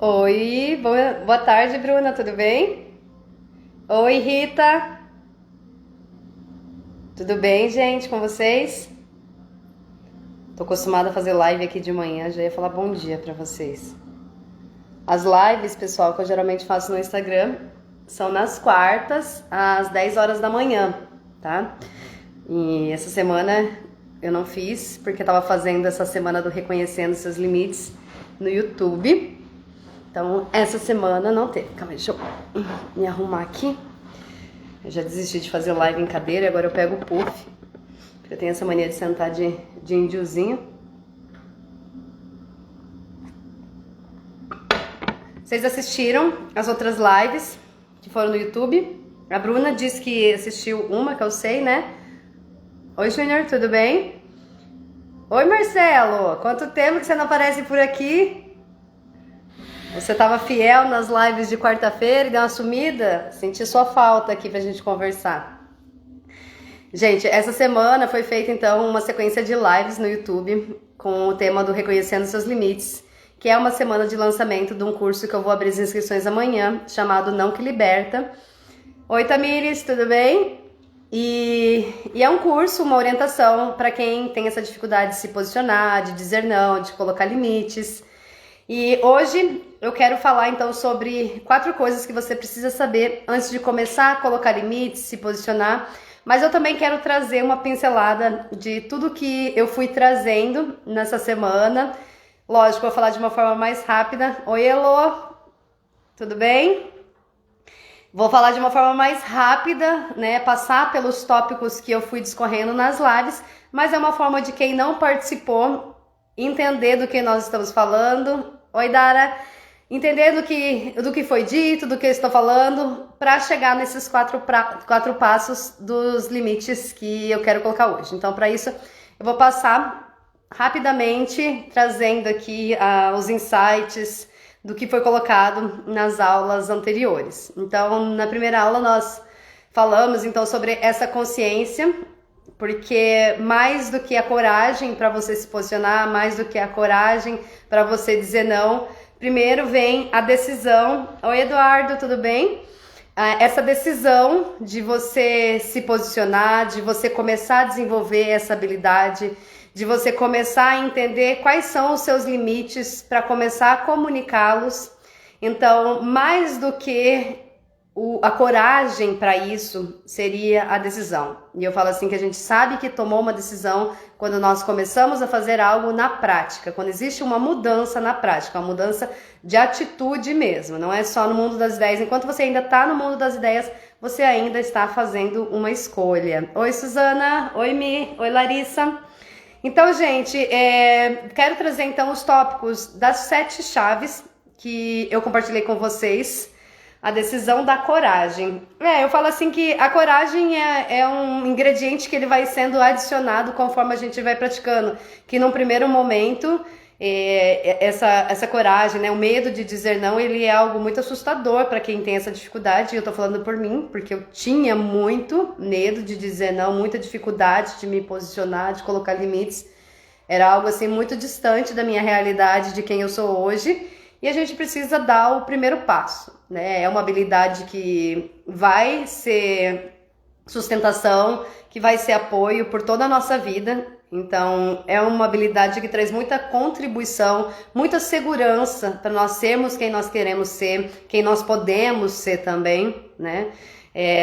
Oi, boa tarde, Bruna, tudo bem? Oi, Rita, tudo bem, gente, com vocês? Tô acostumada a fazer live aqui de manhã, já ia falar bom dia pra vocês. As lives, pessoal, que eu geralmente faço no Instagram são nas quartas, às 10 horas da manhã, tá? E essa semana eu não fiz, porque eu tava fazendo essa semana do Reconhecendo Seus Limites no YouTube. Então, essa semana não teve. Calma aí, deixa eu me arrumar aqui. Eu já desisti de fazer live em cadeira e agora eu pego o puff. Eu tenho essa mania de sentar de índiozinho. Vocês assistiram as outras lives que foram no YouTube? A Bruna disse que assistiu uma, que eu sei, né? Oi, Júnior, tudo bem? Oi, Marcelo, quanto tempo que você não aparece por aqui? Você estava fiel nas lives de quarta-feira e deu uma sumida? Senti sua falta aqui pra gente conversar. Gente, essa semana foi feita então uma sequência de lives no YouTube com o tema do Reconhecendo Seus Limites, que é uma semana de lançamento de um curso que eu vou abrir as inscrições amanhã, chamado Não Que Liberta. Oi, Tamires, tudo bem? E é um curso, uma orientação para quem tem essa dificuldade de se posicionar, de dizer não, de colocar limites. E hoje eu quero falar então sobre 4 coisas que você precisa saber antes de começar a colocar limites, se posicionar. Mas eu também quero trazer uma pincelada de tudo que eu fui trazendo nessa semana. Lógico, vou falar de uma forma mais rápida. Oi, Elô, tudo bem? Vou falar de uma forma mais rápida, né? Passar pelos tópicos que eu fui discorrendo nas lives, mas é uma forma de quem não participou entender do que nós estamos falando. Oi, Dara. Entender do que foi dito, do que eu estou falando, para chegar nesses 4 passos dos limites que eu quero colocar hoje. Então, para isso, eu vou passar rapidamente, trazendo aqui os insights do que foi colocado nas aulas anteriores. Então, na primeira aula, nós falamos então sobre essa consciência, porque mais do que a coragem para você se posicionar, mais do que a coragem para você dizer não, primeiro vem a decisão. Oi, Eduardo, tudo bem? Essa decisão de você se posicionar, de você começar a desenvolver essa habilidade, de você começar a entender quais são os seus limites para começar a comunicá-los. Então, mais do que a coragem para isso seria a decisão. E eu falo assim que a gente sabe que tomou uma decisão quando nós começamos a fazer algo na prática, quando existe uma mudança na prática, uma mudança de atitude mesmo, não é só no mundo das ideias. Enquanto você ainda está no mundo das ideias, você ainda está fazendo uma escolha. Oi, Suzana. Oi, Mi. Oi, Larissa. Então, gente, quero trazer então os tópicos das 7 chaves que eu compartilhei com vocês. A decisão da coragem. Eu falo assim que a coragem é um ingrediente que ele vai sendo adicionado conforme a gente vai praticando. Que num primeiro momento, essa coragem, né, o medo de dizer não, ele é algo muito assustador para quem tem essa dificuldade. Eu tô falando por mim, porque eu tinha muito medo de dizer não, muita dificuldade de me posicionar, de colocar limites. Era algo assim muito distante da minha realidade, de quem eu sou hoje. E a gente precisa dar o primeiro passo, né? É uma habilidade que vai ser sustentação, que vai ser apoio por toda a nossa vida. Então, é uma habilidade que traz muita contribuição, muita segurança para nós sermos quem nós queremos ser, quem nós podemos ser também, né?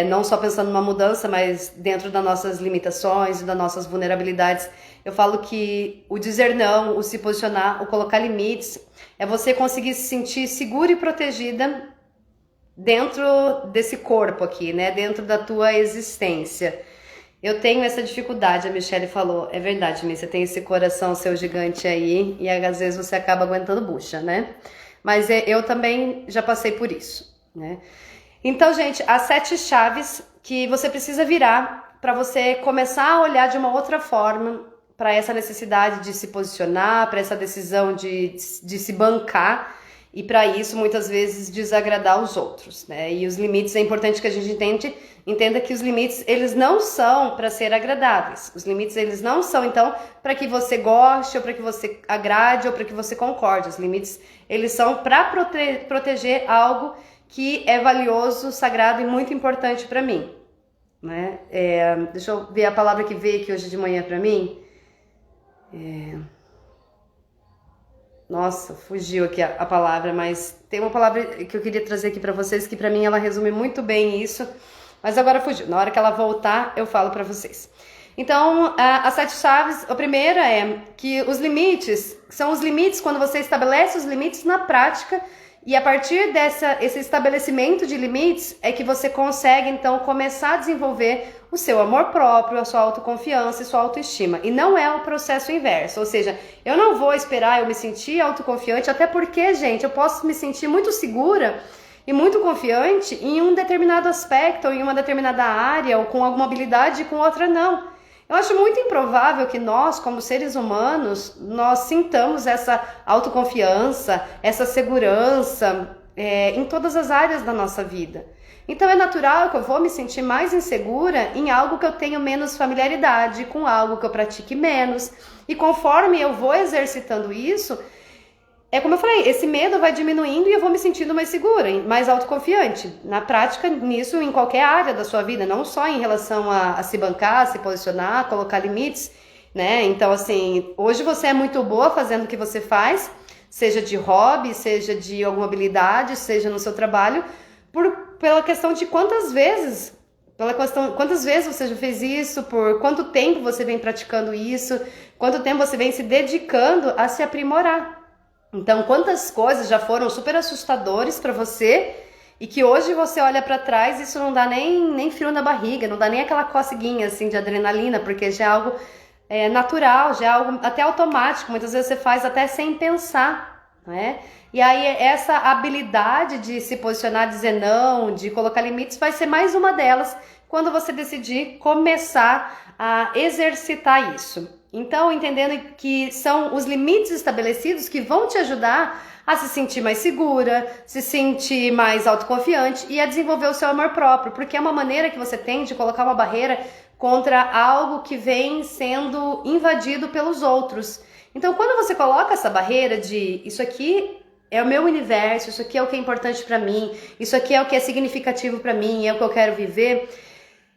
Não só pensando numa mudança, mas dentro das nossas limitações e das nossas vulnerabilidades. Eu falo que o dizer não, o se posicionar, o colocar limites, é você conseguir se sentir segura e protegida dentro desse corpo aqui, né? Dentro da tua existência. Eu tenho essa dificuldade, a Michelle falou. É verdade, Miss, você tem esse coração seu gigante aí e às vezes você acaba aguentando bucha, né? Mas eu também já passei por isso, né? Então, gente, as 7 chaves que você precisa virar para você começar a olhar de uma outra forma para essa necessidade de se posicionar, para essa decisão de se bancar e para isso muitas vezes desagradar os outros, né? E os limites, é importante que a gente entenda que os limites, eles não são para ser agradáveis. Os limites, eles não são então para que você goste ou para que você agrade ou para que você concorde. Os limites, eles são para proteger algo que é valioso, sagrado e muito importante para mim, né? Deixa eu ver a palavra que veio aqui hoje de manhã para mim. Nossa, fugiu aqui a palavra, mas tem uma palavra que eu queria trazer aqui para vocês que para mim ela resume muito bem isso, mas agora fugiu. Na hora que ela voltar, eu falo para vocês. Então, as 7 chaves, a primeira é que os limites são os limites quando você estabelece os limites na prática, e a partir esse estabelecimento de limites é que você consegue então começar a desenvolver o seu amor próprio, a sua autoconfiança e sua autoestima. E não é o processo inverso, ou seja, eu não vou esperar eu me sentir autoconfiante, até porque, gente, eu posso me sentir muito segura e muito confiante em um determinado aspecto, ou em uma determinada área, ou com alguma habilidade e com outra não. Eu acho muito improvável que nós, como seres humanos, nós sintamos essa autoconfiança, essa segurança em todas as áreas da nossa vida. Então é natural que eu vou me sentir mais insegura em algo que eu tenho menos familiaridade, com algo que eu pratique menos. E conforme eu vou exercitando isso, é como eu falei, esse medo vai diminuindo e eu vou me sentindo mais segura, mais autoconfiante. Na prática, nisso em qualquer área da sua vida, não só em relação a se bancar, se posicionar, colocar limites, né? Então, assim, hoje você é muito boa fazendo o que você faz, seja de hobby, seja de alguma habilidade, seja no seu trabalho, pela questão de quantas vezes você já fez isso, por quanto tempo você vem praticando isso, quanto tempo você vem se dedicando a se aprimorar. Então, quantas coisas já foram super assustadores para você e que hoje você olha para trás e isso não dá nem frio na barriga, não dá nem aquela coceguinha assim de adrenalina, porque já é algo natural, já é algo até automático, muitas vezes você faz até sem pensar, né? E aí essa habilidade de se posicionar, dizer não, de colocar limites vai ser mais uma delas quando você decidir começar a exercitar isso. Então, entendendo que são os limites estabelecidos que vão te ajudar a se sentir mais segura, se sentir mais autoconfiante e a desenvolver o seu amor próprio, porque é uma maneira que você tem de colocar uma barreira contra algo que vem sendo invadido pelos outros. Então, quando você coloca essa barreira de isso aqui é o meu universo, isso aqui é o que é importante para mim, isso aqui é o que é significativo para mim, é o que eu quero viver,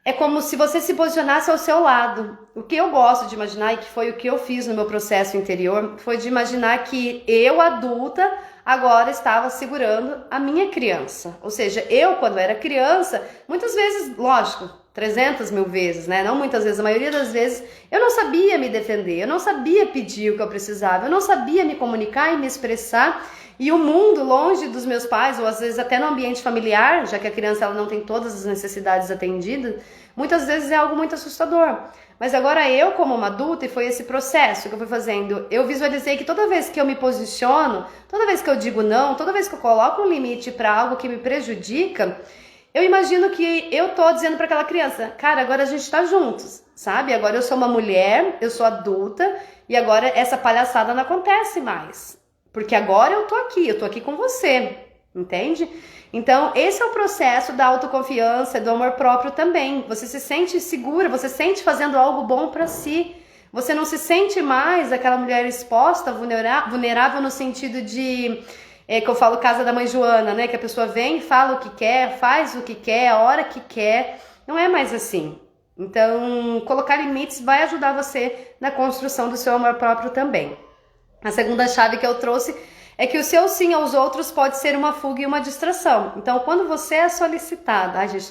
é como se você se posicionasse ao seu lado. O que eu gosto de imaginar, e que foi o que eu fiz no meu processo interior, foi de imaginar que eu, adulta, agora estava segurando a minha criança. Ou seja, eu, quando era criança, muitas vezes, lógico, 300 mil vezes, né? Não muitas vezes, a maioria das vezes, eu não sabia me defender, eu não sabia pedir o que eu precisava, eu não sabia me comunicar e me expressar. E o mundo, longe dos meus pais, ou às vezes até no ambiente familiar, já que a criança ela não tem todas as necessidades atendidas, muitas vezes é algo muito assustador. Mas agora eu, como uma adulta, e foi esse processo que eu fui fazendo, eu visualizei que toda vez que eu me posiciono, toda vez que eu digo não, toda vez que eu coloco um limite para algo que me prejudica, eu imagino que eu tô dizendo para aquela criança, cara, agora a gente tá juntos, sabe? Agora eu sou uma mulher, eu sou adulta, e agora essa palhaçada não acontece mais. Porque agora eu tô aqui com você, entende? Então, esse é o processo da autoconfiança, do amor próprio também. Você se sente segura, você se sente fazendo algo bom pra si. Você não se sente mais aquela mulher exposta, vulnerável no sentido de, que eu falo casa da mãe Joana, né? Que a pessoa vem, fala o que quer, faz o que quer, a hora que quer. Não é mais assim. Então, colocar limites vai ajudar você na construção do seu amor próprio também. A segunda chave que eu trouxe é que o seu sim aos outros pode ser uma fuga e uma distração. Então, quando você é solicitada... Ai, gente,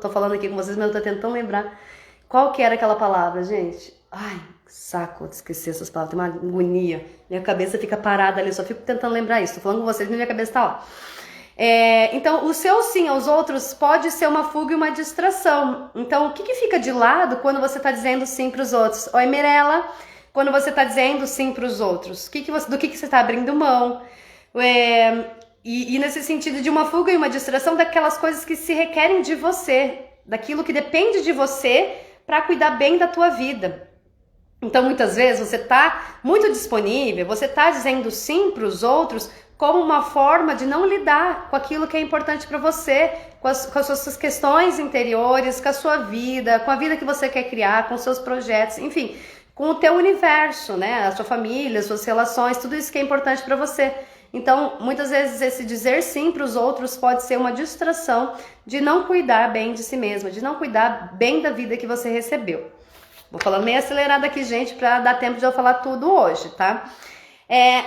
tô falando aqui com vocês, mas eu tô tentando lembrar qual que era aquela palavra, gente. Ai, que saco de esquecer essas palavras, tem uma agonia. Minha cabeça fica parada ali, eu só fico tentando lembrar isso. Tô falando com vocês, mas minha cabeça tá lá. Então, o seu sim aos outros pode ser uma fuga e uma distração. Então, o que fica de lado quando você tá dizendo sim pros outros? Oi, Mirella... Quando você está dizendo sim para os outros, do que você está abrindo mão? E nesse sentido de uma fuga e uma distração daquelas coisas que se requerem de você, daquilo que depende de você para cuidar bem da tua vida. Então, muitas vezes, você está muito disponível, você está dizendo sim para os outros como uma forma de não lidar com aquilo que é importante para você, com as suas questões interiores, com a sua vida, com a vida que você quer criar, com seus projetos, enfim, com o teu universo, né? A sua família, as suas relações, tudo isso que é importante para você. Então, muitas vezes esse dizer sim para os outros pode ser uma distração de não cuidar bem de si mesma, de não cuidar bem da vida que você recebeu. Vou falando meio acelerado aqui, gente, para dar tempo de eu falar tudo hoje, tá?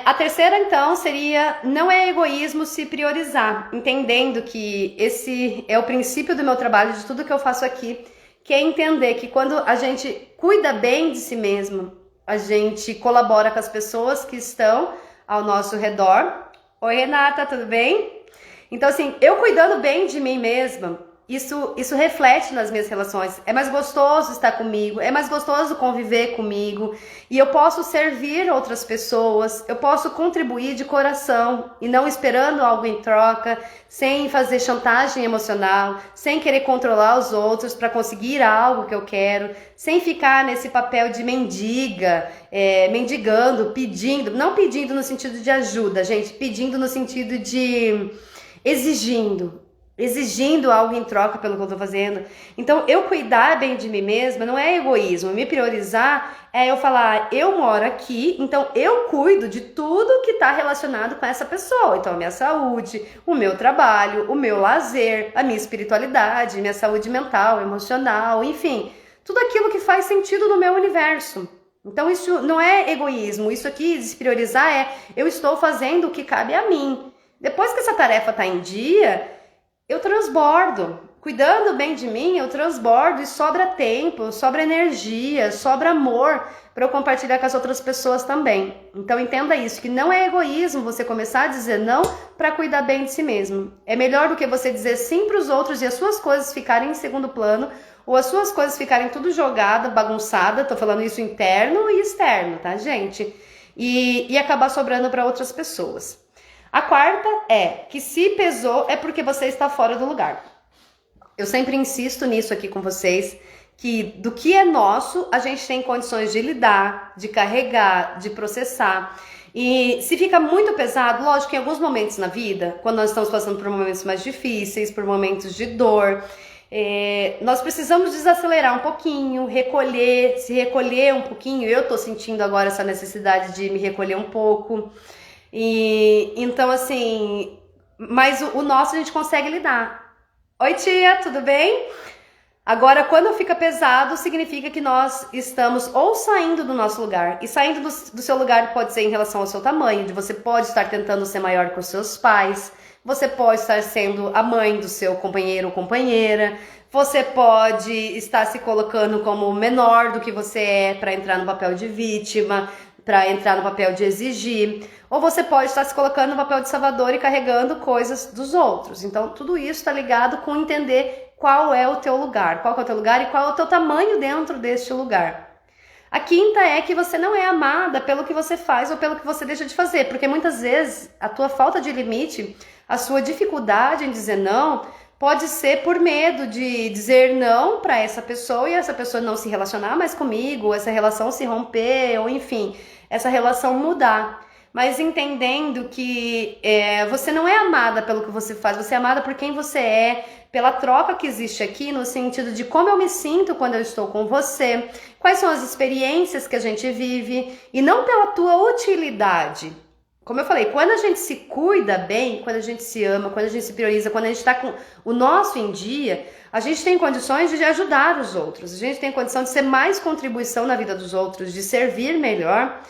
A terceira, então, seria: não é egoísmo se priorizar, entendendo que esse é o princípio do meu trabalho, de tudo que eu faço aqui, que é entender que quando a gente cuida bem de si mesmo, a gente colabora com as pessoas que estão ao nosso redor. Oi, Renata, tudo bem? Então, assim, eu cuidando bem de mim mesma, isso reflete nas minhas relações. É mais gostoso estar comigo, é mais gostoso conviver comigo, e eu posso servir outras pessoas, eu posso contribuir de coração e não esperando algo em troca, sem fazer chantagem emocional, sem querer controlar os outros para conseguir algo que eu quero, sem ficar nesse papel de mendiga, mendigando, pedindo, não pedindo no sentido de ajuda, gente, pedindo no sentido de exigindo algo em troca pelo que eu tô fazendo. Então, eu cuidar bem de mim mesma não é egoísmo. Me priorizar é eu falar: eu moro aqui, então eu cuido de tudo que tá relacionado com essa pessoa. Então, a minha saúde, o meu trabalho, o meu lazer, a minha espiritualidade, minha saúde mental, emocional, enfim, tudo aquilo que faz sentido no meu universo. Então, isso não é egoísmo. Isso aqui, de se priorizar, é: eu estou fazendo o que cabe a mim. Depois que essa tarefa tá em dia, eu transbordo. Cuidando bem de mim, eu transbordo e sobra tempo, sobra energia, sobra amor para eu compartilhar com as outras pessoas também. Então entenda isso, que não é egoísmo você começar a dizer não para cuidar bem de si mesmo. É melhor do que você dizer sim para os outros e as suas coisas ficarem em segundo plano, ou as suas coisas ficarem tudo jogada, bagunçada. Tô falando isso interno e externo, tá, gente? E acabar sobrando para outras pessoas. A quarta é que se pesou é porque você está fora do lugar. Eu sempre insisto nisso aqui com vocês, que do que é nosso, a gente tem condições de lidar, de carregar, de processar. E se fica muito pesado, lógico que em alguns momentos na vida, quando nós estamos passando por momentos mais difíceis, por momentos de dor, nós precisamos desacelerar um pouquinho, se recolher um pouquinho. Eu tô sentindo agora essa necessidade de me recolher um pouco. E então, assim, mas o nosso a gente consegue lidar. Oi, tia, tudo bem? Agora, quando fica pesado, significa que nós estamos ou saindo do nosso lugar. E saindo do seu lugar pode ser em relação ao seu tamanho, de você pode estar tentando ser maior que os seus pais, você pode estar sendo a mãe do seu companheiro ou companheira, você pode estar se colocando como menor do que você é para entrar no papel de vítima, para entrar no papel de exigir, ou você pode estar se colocando no papel de salvador e carregando coisas dos outros. Então, tudo isso está ligado com entender qual é o teu lugar, qual é o teu lugar e qual é o teu tamanho dentro deste lugar. A quinta é que você não é amada pelo que você faz ou pelo que você deixa de fazer, porque muitas vezes a tua falta de limite, a sua dificuldade em dizer não, pode ser por medo de dizer não para essa pessoa e essa pessoa não se relacionar mais comigo, essa relação se romper, ou enfim, essa relação mudar. Mas entendendo que você não é amada pelo que você faz, você é amada por quem você é, pela troca que existe aqui, no sentido de como eu me sinto quando eu estou com você, quais são as experiências que a gente vive, e não pela tua utilidade. Como eu falei, quando a gente se cuida bem, quando a gente se ama, quando a gente se prioriza, quando a gente está com o nosso em dia, a gente tem condições de ajudar os outros, a gente tem condição de ser mais contribuição na vida dos outros, de servir melhor.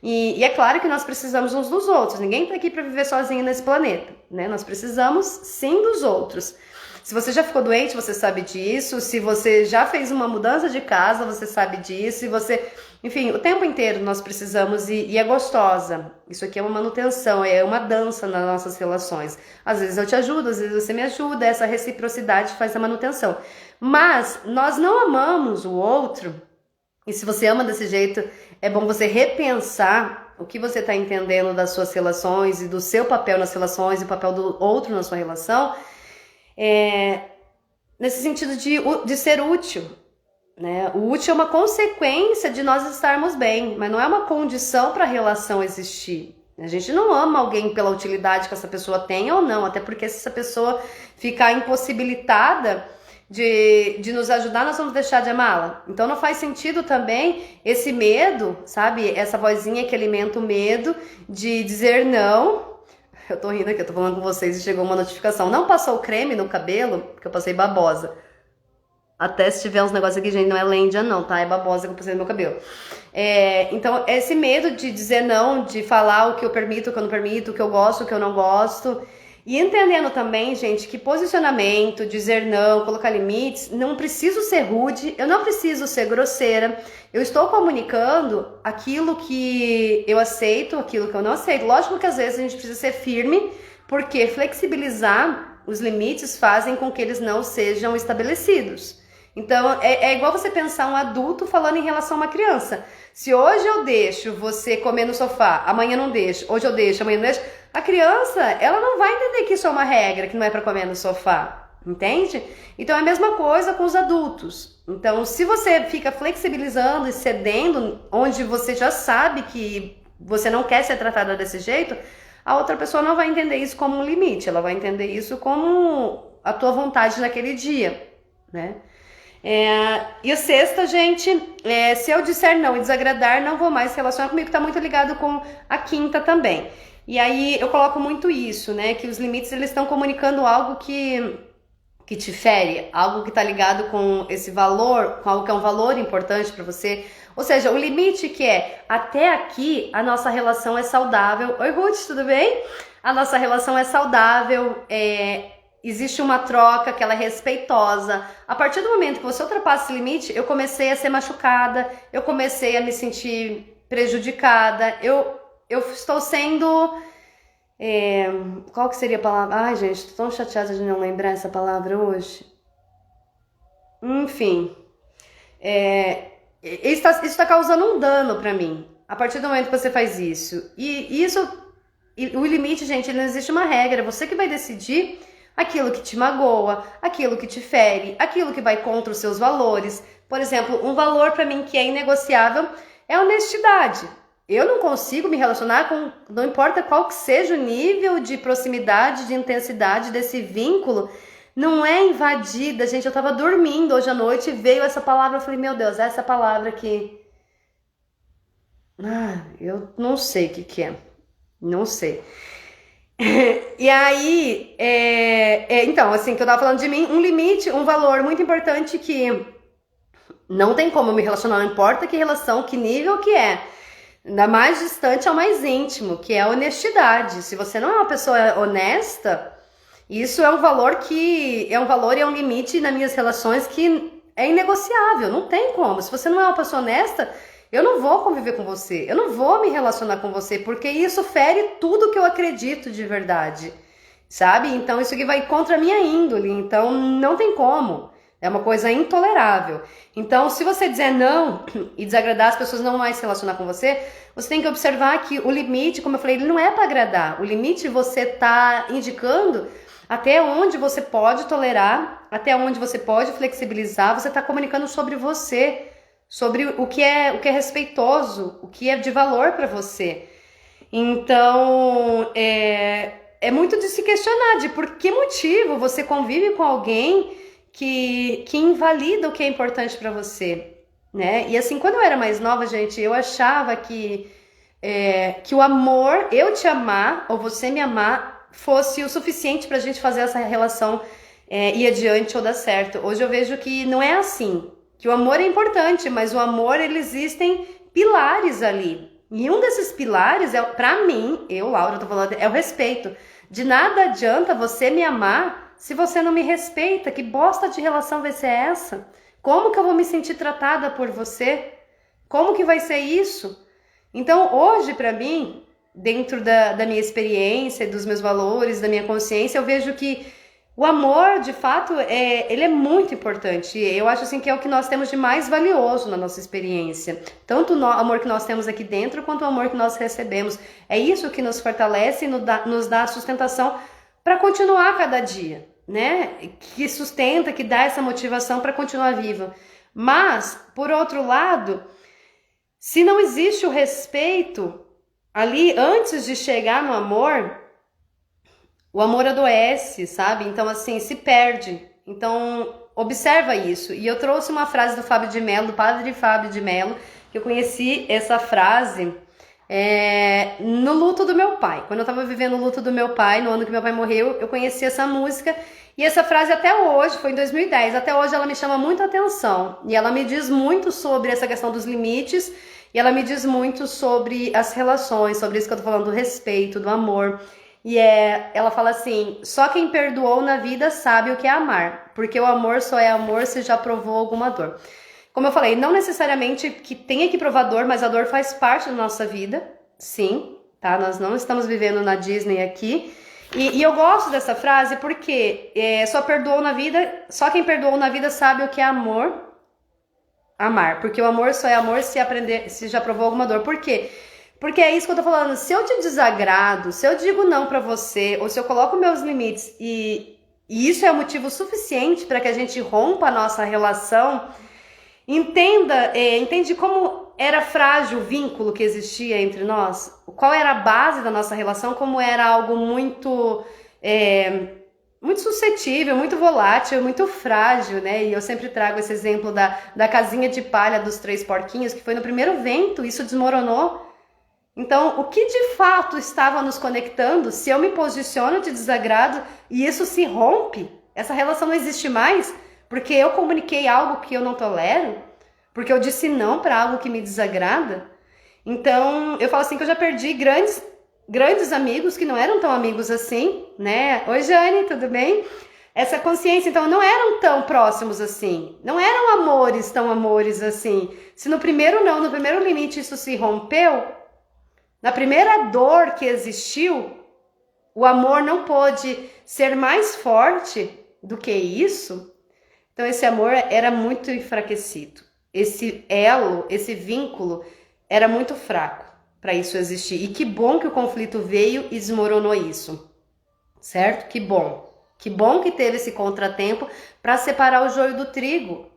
E é claro que nós precisamos uns dos outros, ninguém está aqui para viver sozinho nesse planeta, né? Nós precisamos sim dos outros. Se você já ficou doente, você sabe disso. Se você já fez uma mudança de casa, você sabe disso. Enfim, o tempo inteiro nós precisamos e é gostosa. Isso aqui é uma manutenção, é uma dança nas nossas relações. Às vezes eu te ajudo, às vezes você me ajuda, essa reciprocidade faz a manutenção. Mas nós não amamos o outro. E se você ama desse jeito, é bom você repensar o que você está entendendo das suas relações e do seu papel nas relações e o papel do outro na sua relação, nesse sentido de ser útil, né? O útil é uma consequência de nós estarmos bem, mas não é uma condição para a relação existir. A gente não ama alguém pela utilidade que essa pessoa tem ou não, até porque se essa pessoa ficar impossibilitada de nos ajudar, nós vamos deixar de amá-la. Então não faz sentido também esse medo, sabe? Essa vozinha que alimenta o medo de dizer não. Eu tô rindo aqui, eu tô falando com vocês e chegou uma notificação. Não passou creme no cabelo, porque eu passei babosa. Até se tiver uns negócios aqui, gente, não é lêndia não, tá? É babosa que eu passei no meu cabelo. Então, esse medo de dizer não, de falar o que eu permito, o que eu não permito, o que eu gosto, o que eu não gosto. E entendendo também, gente, que posicionamento, dizer não, colocar limites, não preciso ser rude, eu não preciso ser grosseira. Eu estou comunicando aquilo que eu aceito, aquilo que eu não aceito. Lógico que às vezes a gente precisa ser firme, porque flexibilizar os limites fazem com que eles não sejam estabelecidos. Então, é igual você pensar um adulto falando em relação a uma criança. Se hoje eu deixo você comer no sofá, amanhã não deixo, hoje eu deixo, amanhã não deixo, a criança, ela não vai entender que isso é uma regra, que não é para comer no sofá, entende? Então, é a mesma coisa com os adultos. Então, se você fica flexibilizando e cedendo, onde você já sabe que você não quer ser tratada desse jeito, a outra pessoa não vai entender isso como um limite, ela vai entender isso como a tua vontade naquele dia, né? E o sexto, gente, se eu disser não e desagradar, não vou mais se relacionar comigo, tá muito ligado com a quinta também. E aí eu coloco muito isso, né, que os limites eles estão comunicando algo que te fere, algo que tá ligado com esse valor, com algo que é um valor importante para você. Ou seja, o limite que é, até aqui a nossa relação é saudável. Oi, Ruth, tudo bem? A nossa relação é saudável, existe uma troca que ela é respeitosa. A partir do momento que você ultrapassa esse limite, eu comecei a ser machucada, eu comecei a me sentir prejudicada, eu estou sendo... qual que seria a palavra? Ai, gente, tô tão chateada de não lembrar essa palavra hoje. Enfim, isso está causando um dano pra mim. A partir do momento que você faz isso. O limite, gente, não existe uma regra. Você que vai decidir aquilo que te magoa, aquilo que te fere, aquilo que vai contra os seus valores. Por exemplo, um valor pra mim que é inegociável é a honestidade. Eu não consigo me relacionar com, não importa qual que seja o nível de proximidade, de intensidade desse vínculo, não é invadida. Gente, eu tava dormindo hoje à noite e veio essa palavra, eu falei, meu Deus, essa palavra aqui. Eu não sei o que é. Não sei. E aí, então, assim, que eu tava falando de mim, um limite, um valor muito importante que não tem como me relacionar, não importa que relação, que nível que é. Da mais distante ao mais íntimo, que é a honestidade. Se você não é uma pessoa honesta, isso é um valor e é um limite nas minhas relações que é inegociável, não tem como. Se você não é uma pessoa honesta, eu não vou conviver com você, eu não vou me relacionar com você, porque isso fere tudo que eu acredito de verdade, sabe? Então isso aqui vai contra a minha índole, então não tem como. É uma coisa intolerável. Então, se você dizer não e desagradar, as pessoas não vão mais se relacionar com você, você tem que observar que o limite, como eu falei, ele não é para agradar. O limite você tá indicando até onde você pode tolerar, até onde você pode flexibilizar, você está comunicando sobre você, sobre o que é respeitoso, o que é de valor para você. Então, é muito de se questionar de por que motivo você convive com alguém que invalida o que é importante para você, né? E assim, quando eu era mais nova, gente, eu achava que o amor, eu te amar ou você me amar, fosse o suficiente pra gente fazer essa relação ir adiante ou dar certo. Hoje eu vejo que não é assim, que o amor é importante, mas o amor, existem pilares ali. E um desses pilares, pra mim, Laura, tô falando, é o respeito. De nada adianta você me amar se você não me respeita. Que bosta de relação vai ser essa? Como que eu vou me sentir tratada por você? Como que vai ser isso? Então, hoje, pra mim, dentro da minha experiência, dos meus valores, da minha consciência, eu vejo que o amor, de fato, ele é muito importante. Eu acho assim que é o que nós temos de mais valioso na nossa experiência. Tanto o amor que nós temos aqui dentro, quanto o amor que nós recebemos. É isso que nos fortalece e nos dá sustentação para continuar cada dia, né? Que sustenta, que dá essa motivação para continuar viva. Mas, por outro lado, se não existe o respeito, ali, antes de chegar no amor, o amor adoece, sabe? Então, assim, se perde. Então, observa isso. E eu trouxe uma frase do Fábio de Mello, do padre Fábio de Mello, que eu conheci essa frase no luto do meu pai. Quando eu tava vivendo o luto do meu pai, no ano que meu pai morreu, eu conheci essa música. E essa frase até hoje, foi em 2010, até hoje ela me chama muito a atenção. E ela me diz muito sobre essa questão dos limites. E ela me diz muito sobre as relações, sobre isso que eu tô falando, do respeito, do amor. E ela fala assim: só quem perdoou na vida sabe o que é amar, porque o amor só é amor se já provou alguma dor. Como eu falei, não necessariamente que tenha que provar dor, mas a dor faz parte da nossa vida, sim, tá? Nós não estamos vivendo na Disney aqui. E eu gosto dessa frase porque só quem perdoou na vida sabe o que é amar, porque o amor só é amor se já provou alguma dor. Por quê? Porque é isso que eu tô falando. Se eu te desagrado, se eu digo não pra você, ou se eu coloco meus limites e isso é motivo suficiente para que a gente rompa a nossa relação, entende como era frágil o vínculo que existia entre nós? Qual era a base da nossa relação? Como era algo muito suscetível, muito volátil, muito frágil, né? E eu sempre trago esse exemplo da casinha de palha dos 3 porquinhos, que foi no primeiro vento, isso desmoronou. Então, o que de fato estava nos conectando, se eu me posiciono de desagrado e isso se rompe, essa relação não existe mais, porque eu comuniquei algo que eu não tolero, porque eu disse não para algo que me desagrada. Então, eu falo assim que eu já perdi grandes amigos que não eram tão amigos assim, né? Oi, Jane, tudo bem? Essa consciência, então, não eram tão próximos assim, não eram tão amores assim. Se no primeiro limite isso se rompeu, na primeira dor que existiu, o amor não pôde ser mais forte do que isso. Então esse amor era muito enfraquecido. Esse elo, esse vínculo era muito fraco para isso existir. E que bom que o conflito veio e desmoronou isso. Certo? Que bom. Que bom que teve esse contratempo para separar o joio do trigo.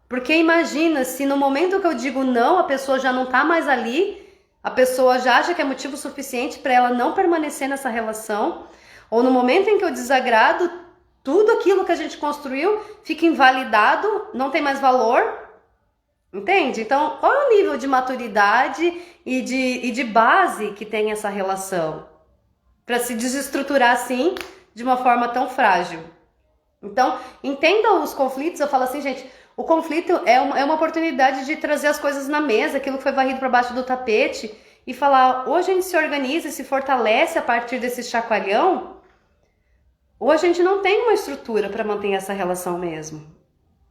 Porque imagina se no momento que eu digo não, a pessoa já não tá mais ali, a pessoa já acha que é motivo suficiente para ela não permanecer nessa relação, ou no momento em que eu desagrado, tudo aquilo que a gente construiu fica invalidado, não tem mais valor, entende? Então, qual é o nível de maturidade e de base que tem essa relação? Para se desestruturar assim, de uma forma tão frágil. Então, entendam os conflitos, eu falo assim, gente, o conflito é uma oportunidade de trazer as coisas na mesa, aquilo que foi varrido para baixo do tapete, e falar, ou a gente se organiza e se fortalece a partir desse chacoalhão, ou a gente não tem uma estrutura para manter essa relação mesmo.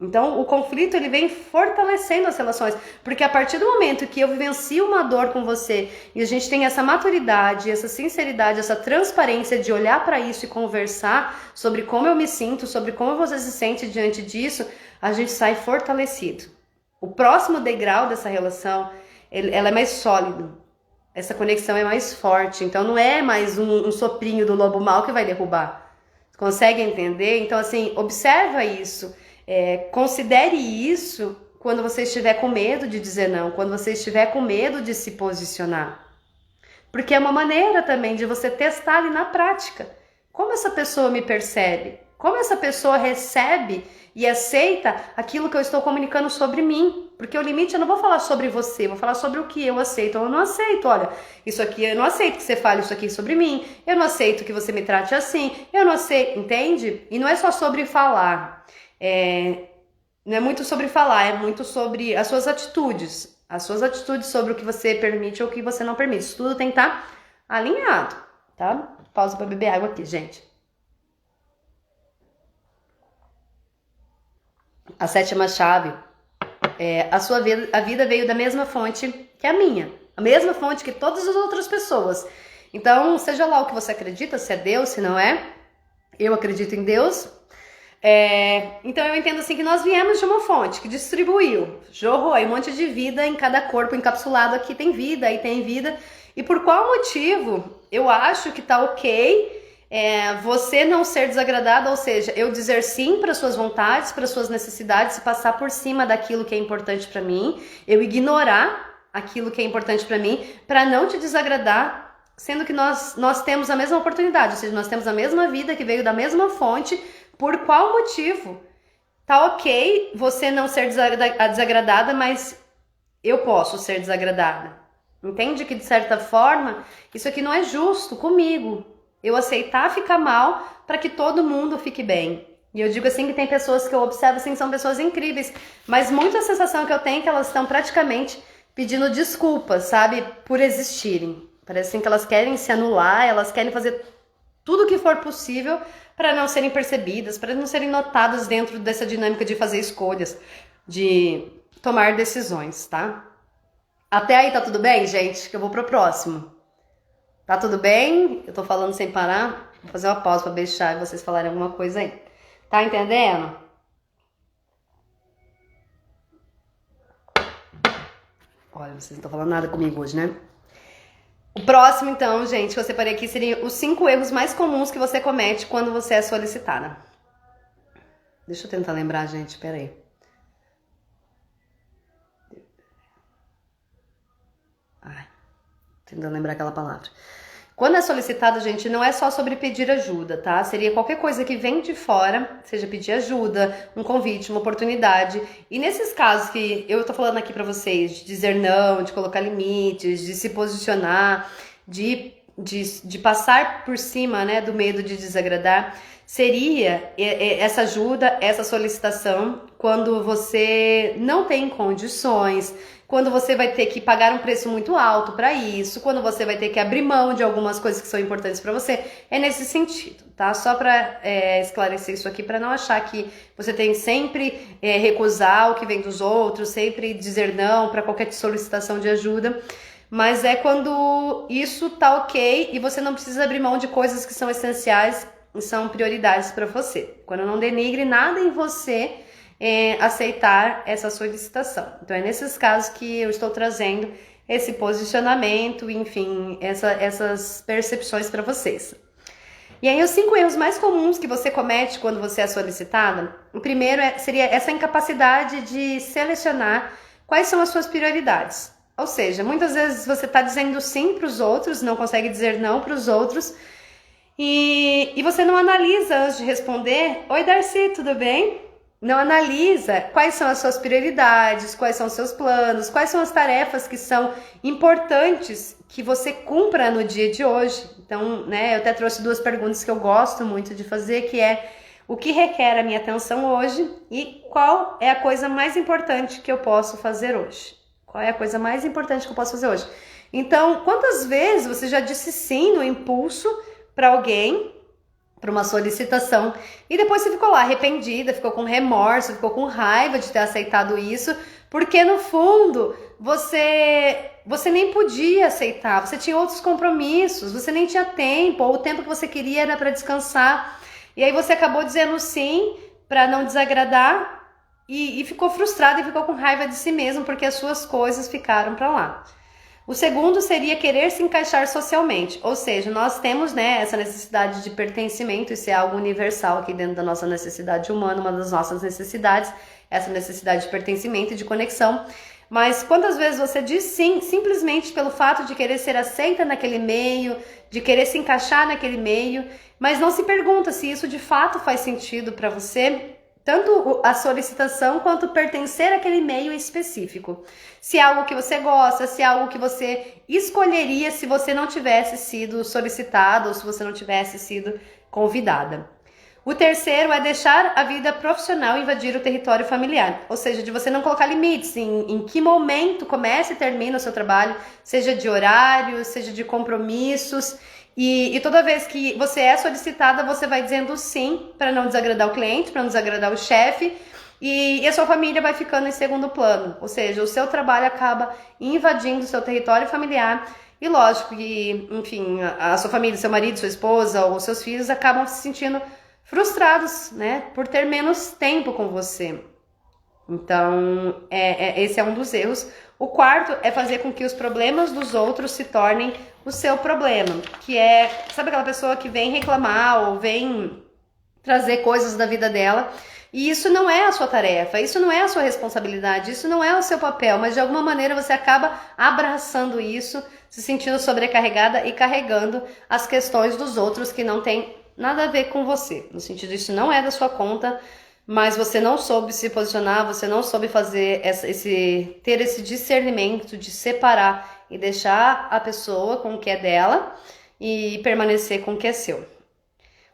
Então, o conflito ele vem fortalecendo as relações, porque a partir do momento que eu vivencio uma dor com você e a gente tem essa maturidade, essa sinceridade, essa transparência de olhar para isso e conversar sobre como eu me sinto, sobre como você se sente diante disso, a gente sai fortalecido. O próximo degrau dessa relação, ela é mais sólido, essa conexão é mais forte, então não é mais um soprinho do lobo mau que vai derrubar. Consegue entender? Então, assim, observa isso. Considere isso quando você estiver com medo de dizer não, quando você estiver com medo de se posicionar. Porque é uma maneira também de você testar ali na prática. Como essa pessoa me percebe? Como essa pessoa recebe e aceita aquilo que eu estou comunicando sobre mim? Porque o limite eu não vou falar sobre você, vou falar sobre o que eu aceito ou eu não aceito. Olha, isso aqui eu não aceito que você fale isso aqui sobre mim, eu não aceito que você me trate assim, eu não aceito, entende? E não é só sobre falar. Não é muito sobre falar, é muito sobre as suas atitudes sobre o que você permite ou o que você não permite. Isso tudo tem que estar alinhado, tá? Pausa para beber água aqui, gente. A 7ª chave a vida veio da mesma fonte que a minha, a mesma fonte que todas as outras pessoas. Então, seja lá o que você acredita, se é Deus, se não é, eu acredito em Deus. Então eu entendo assim que nós viemos de uma fonte que distribuiu, jorrou aí um monte de vida em cada corpo encapsulado. Aqui tem vida, aí tem vida. E por qual motivo eu acho que tá ok você não ser desagradado, ou seja, eu dizer sim para suas vontades, para suas necessidades e passar por cima daquilo que é importante para mim, eu ignorar aquilo que é importante pra mim, pra não te desagradar, sendo que nós temos a mesma oportunidade, ou seja, nós temos a mesma vida que veio da mesma fonte. Por qual motivo? Tá ok você não ser desagradada, mas eu posso ser desagradada. Entende que, de certa forma, isso aqui não é justo comigo. Eu aceitar ficar mal para que todo mundo fique bem. E eu digo assim que tem pessoas que eu observo assim que são pessoas incríveis, mas muito a sensação que eu tenho é que elas estão praticamente pedindo desculpas, sabe, por existirem. Parece assim que elas querem se anular, elas querem fazer tudo o que for possível para não serem percebidas, para não serem notadas dentro dessa dinâmica de fazer escolhas, de tomar decisões, tá? Até aí tá tudo bem, gente? Que eu vou pro próximo. Tá tudo bem? Eu tô falando sem parar. Vou fazer uma pausa pra beijar e vocês falarem alguma coisa aí. Tá entendendo? Olha, vocês não estão falando nada comigo hoje, né? O próximo, então, gente, que eu separei aqui seriam os 5 erros mais comuns que você comete quando você é solicitada. Deixa eu tentar lembrar, gente, peraí. Ai, tentando lembrar aquela palavra. Quando é solicitado, gente, não é só sobre pedir ajuda, tá? Seria qualquer coisa que vem de fora, seja pedir ajuda, um convite, uma oportunidade. E nesses casos que eu tô falando aqui pra vocês, de dizer não, de colocar limites, de se posicionar, de passar por cima, né, do medo de desagradar, seria essa ajuda, essa solicitação, quando você não tem condições, quando você vai ter que pagar um preço muito alto para isso, quando você vai ter que abrir mão de algumas coisas que são importantes para você, é nesse sentido, tá? Só para esclarecer isso aqui, para não achar que você tem sempre recusar o que vem dos outros, sempre dizer não para qualquer solicitação de ajuda, mas é quando isso tá ok e você não precisa abrir mão de coisas que são essenciais e são prioridades para você. Quando não denigre nada em você, aceitar essa solicitação. Então é nesses casos que eu estou trazendo esse posicionamento, enfim, essas percepções para vocês. E aí os 5 erros mais comuns que você comete quando você é solicitada, o primeiro seria essa incapacidade de selecionar quais são as suas prioridades. Ou seja, muitas vezes você está dizendo sim para os outros, não consegue dizer não para os outros, e você não analisa antes de responder: oi, Darcy, tudo bem? Não analisa quais são as suas prioridades, quais são os seus planos, quais são as tarefas que são importantes que você cumpra no dia de hoje. Então, né, eu até trouxe 2 perguntas que eu gosto muito de fazer, que é: o que requer a minha atenção hoje e qual é a coisa mais importante que eu posso fazer hoje? Qual é a coisa mais importante que eu posso fazer hoje? Então, quantas vezes você já disse sim no impulso para alguém, para uma solicitação, e depois você ficou lá arrependida, ficou com remorso, ficou com raiva de ter aceitado isso, porque no fundo você nem podia aceitar, você tinha outros compromissos, você nem tinha tempo, ou o tempo que você queria era para descansar, e aí você acabou dizendo sim para não desagradar e ficou frustrada e ficou com raiva de si mesmo porque as suas coisas ficaram para lá. O segundo seria querer se encaixar socialmente, ou seja, nós temos, né, essa necessidade de pertencimento, isso é algo universal aqui dentro da nossa necessidade humana, uma das nossas necessidades, essa necessidade de pertencimento e de conexão. Mas quantas vezes você diz sim, simplesmente pelo fato de querer ser aceita naquele meio, de querer se encaixar naquele meio, mas não se pergunta se isso de fato faz sentido para você, tanto a solicitação quanto pertencer àquele meio específico. Se é algo que você gosta, se é algo que você escolheria se você não tivesse sido solicitado ou se você não tivesse sido convidada. O terceiro é deixar a vida profissional invadir o território familiar, ou seja, de você não colocar limites em que momento começa e termina o seu trabalho, seja de horário, seja de compromissos. E toda vez que você é solicitada, você vai dizendo sim para não desagradar o cliente, para não desagradar o chefe, e a sua família vai ficando em segundo plano. Ou seja, o seu trabalho acaba invadindo o seu território familiar. E lógico que, enfim, a sua família, seu marido, sua esposa ou seus filhos acabam se sentindo frustrados, né, por ter menos tempo com você. Então, esse é um dos erros. O quarto é fazer com que os problemas dos outros se tornem o seu problema, que é, sabe aquela pessoa que vem reclamar ou vem trazer coisas da vida dela E isso não é a sua tarefa, isso não é a sua responsabilidade, isso não é o seu papel, mas de alguma maneira você acaba abraçando isso, se sentindo sobrecarregada e carregando as questões dos outros que não tem nada a ver com você. No sentido de isso não é da sua conta, mas você não soube se posicionar, você não soube fazer ter esse discernimento de separar e deixar a pessoa com o que é dela e permanecer com o que é seu.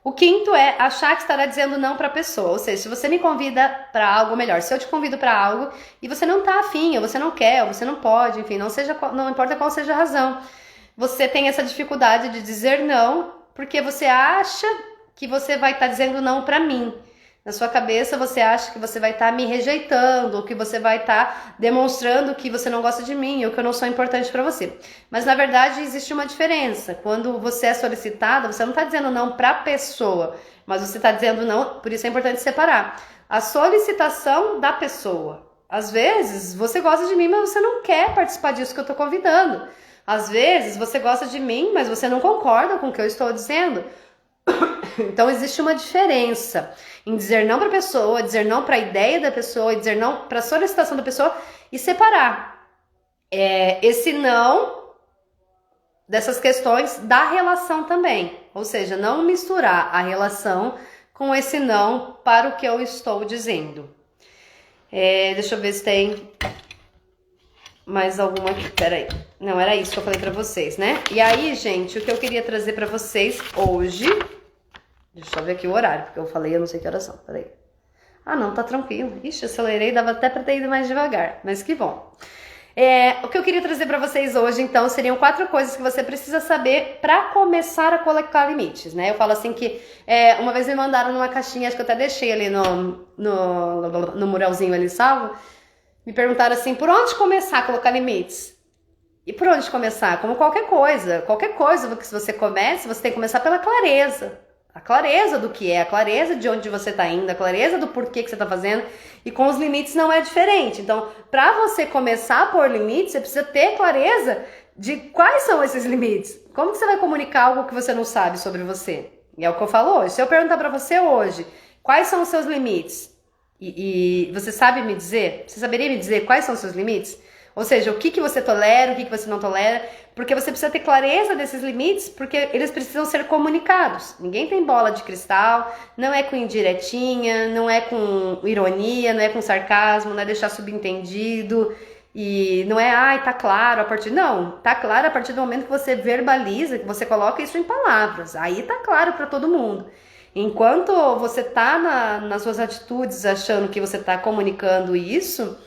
O quinto é achar que estará dizendo não para a pessoa, ou seja, se você me convida para algo melhor, se eu te convido para algo e você não tá afim, ou você não quer, ou você não pode, enfim, não importa qual seja a razão, você tem essa dificuldade de dizer não porque você acha que você vai estar dizendo não para mim. Na sua cabeça você acha que você vai estar me rejeitando, ou que você vai estar demonstrando que você não gosta de mim, ou que eu não sou importante para você. Mas na verdade existe uma diferença. Quando você é solicitada, você não está dizendo não para a pessoa, mas você está dizendo não, por isso é importante separar. A solicitação da pessoa. Às vezes você gosta de mim, mas você não quer participar disso que eu estou convidando. Às vezes você gosta de mim, mas você não concorda com o que eu estou dizendo. Então existe uma diferença em dizer não para a pessoa, dizer não para a ideia da pessoa, dizer não para a solicitação da pessoa e separar esse não dessas questões da relação também. Ou seja, não misturar a relação com esse não para o que eu estou dizendo. Deixa eu ver se tem mais alguma aqui. Peraí. Não, era isso que eu falei para vocês, né? E aí, gente, o que eu queria trazer para vocês hoje... Deixa eu ver aqui o horário, porque eu falei, eu não sei que horas são, peraí. Ah, não, tá tranquilo. Ixi, acelerei, dava até pra ter ido mais devagar, mas que bom. O que eu queria trazer pra vocês hoje, então, seriam 4 coisas que você precisa saber pra começar a colocar limites, né? Eu falo assim que, uma vez me mandaram numa caixinha, acho que eu até deixei ali no muralzinho ali salvo, me perguntaram assim, por onde começar a colocar limites? E por onde começar? Como qualquer coisa que você comece, você tem que começar pela clareza. A clareza do que é, a clareza de onde você está indo, a clareza do porquê que você está fazendo, e com os limites não é diferente. Então, para você começar a pôr limites, você precisa ter clareza de quais são esses limites. Como que você vai comunicar algo que você não sabe sobre você? E é o que eu falo hoje. Se eu perguntar para você hoje, quais são os seus limites? E você sabe me dizer? Você saberia me dizer quais são os seus limites? Ou seja, o que você tolera, o que você não tolera, porque você precisa ter clareza desses limites, porque eles precisam ser comunicados. Ninguém tem bola de cristal, não é com indiretinha, não é com ironia, não é com sarcasmo, não é deixar subentendido, e não é, ai, tá claro a partir... Não, tá claro a partir do momento que você verbaliza, que você coloca isso em palavras, aí tá claro para todo mundo. Enquanto você tá nas suas atitudes achando que você tá comunicando isso...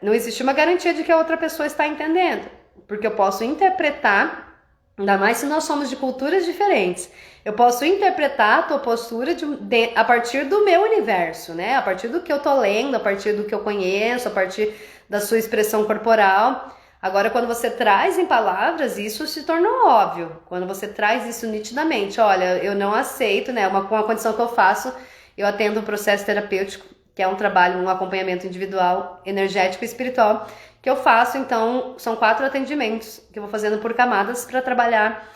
não existe uma garantia de que a outra pessoa está entendendo, porque eu posso interpretar, ainda mais se nós somos de culturas diferentes, eu posso interpretar a tua postura a partir do meu universo, né? A partir do que eu tô lendo, a partir do que eu conheço, a partir da sua expressão corporal. Agora, quando você traz em palavras, isso se tornou óbvio. Quando você traz isso nitidamente, olha, eu não aceito, né? Uma condição que eu faço, eu atendo um processo terapêutico, que é um trabalho, um acompanhamento individual, energético e espiritual, que eu faço. Então, são 4 atendimentos que eu vou fazendo por camadas para trabalhar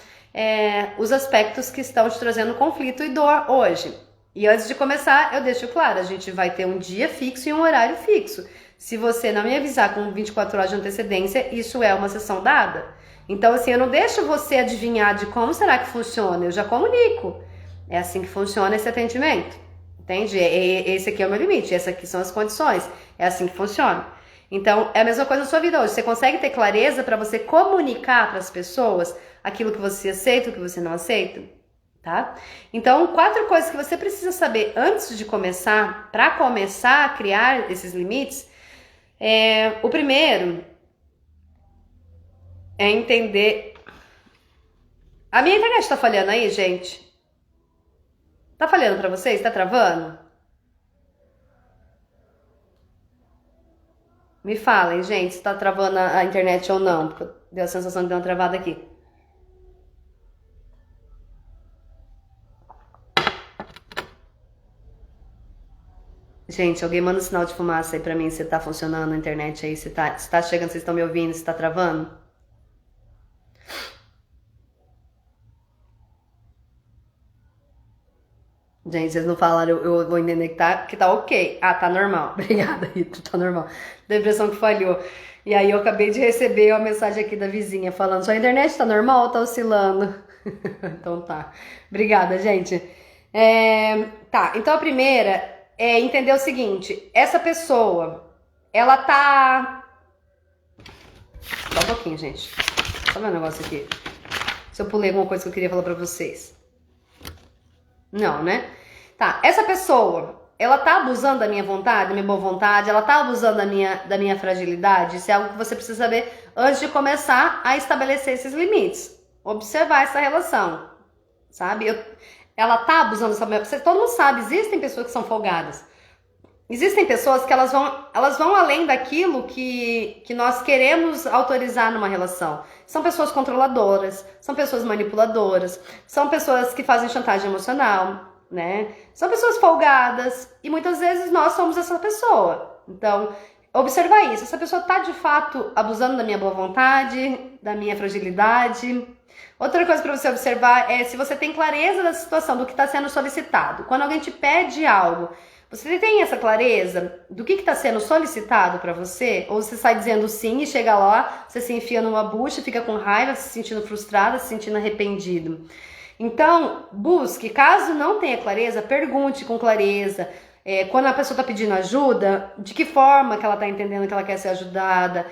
os aspectos que estão te trazendo conflito e dor hoje. E antes de começar, eu deixo claro, a gente vai ter um dia fixo e um horário fixo. Se você não me avisar com 24 horas de antecedência, isso é uma sessão dada. Então, assim, eu não deixo você adivinhar de como será que funciona, eu já comunico. É assim que funciona esse atendimento. Entende? Esse aqui é o meu limite, essas aqui são as condições. É assim que funciona. Então, é a mesma coisa na sua vida hoje. Você consegue ter clareza para você comunicar para as pessoas aquilo que você aceita, o que você não aceita? Tá? Então, 4 coisas que você precisa saber antes de começar, para começar a criar esses limites. O primeiro é entender... A minha internet tá falhando aí, gente? Tá falhando pra vocês? Tá travando? Me falem, gente, se tá travando a internet ou não, porque deu a sensação de dar uma travada aqui. Gente, alguém manda um sinal de fumaça aí pra mim, se tá funcionando a internet aí, se tá chegando, vocês estão me ouvindo, se tá travando. Gente, vocês não falaram, eu vou entender que tá ok. Ah, tá normal. Obrigada, Rita, tá normal. Dá a impressão que falhou. E aí eu acabei de receber uma mensagem aqui da vizinha falando, sua internet tá normal ou tá oscilando? Então tá. Obrigada, gente. Tá, então a primeira é entender o seguinte, essa pessoa, ela tá... Só um pouquinho, gente. Só ver um negócio aqui. Se eu pulei alguma coisa que eu queria falar pra vocês. Não, né? Tá, essa pessoa, ela tá abusando da minha vontade, da minha boa vontade, ela tá abusando da minha fragilidade? Isso é algo que você precisa saber antes de começar a estabelecer esses limites. Observar essa relação, sabe? Ela tá abusando dessa minha... Todo mundo sabe, existem pessoas que são folgadas. Existem pessoas que elas vão além daquilo que nós queremos autorizar numa relação. São pessoas controladoras, são pessoas manipuladoras, são pessoas que fazem chantagem emocional, né? São pessoas folgadas e muitas vezes nós somos essa pessoa. Então, observar isso. Essa pessoa tá de fato abusando da minha boa vontade, da minha fragilidade. Outra coisa para você observar é se você tem clareza da situação, do que está sendo solicitado. Quando alguém te pede algo, você tem essa clareza do que está sendo solicitado para você? Ou você sai dizendo sim e chega lá, você se enfia numa bucha, fica com raiva, se sentindo frustrada, se sentindo arrependido. Então, busque. Caso não tenha clareza, pergunte com clareza. Quando a pessoa está pedindo ajuda, de que forma que ela está entendendo que ela quer ser ajudada,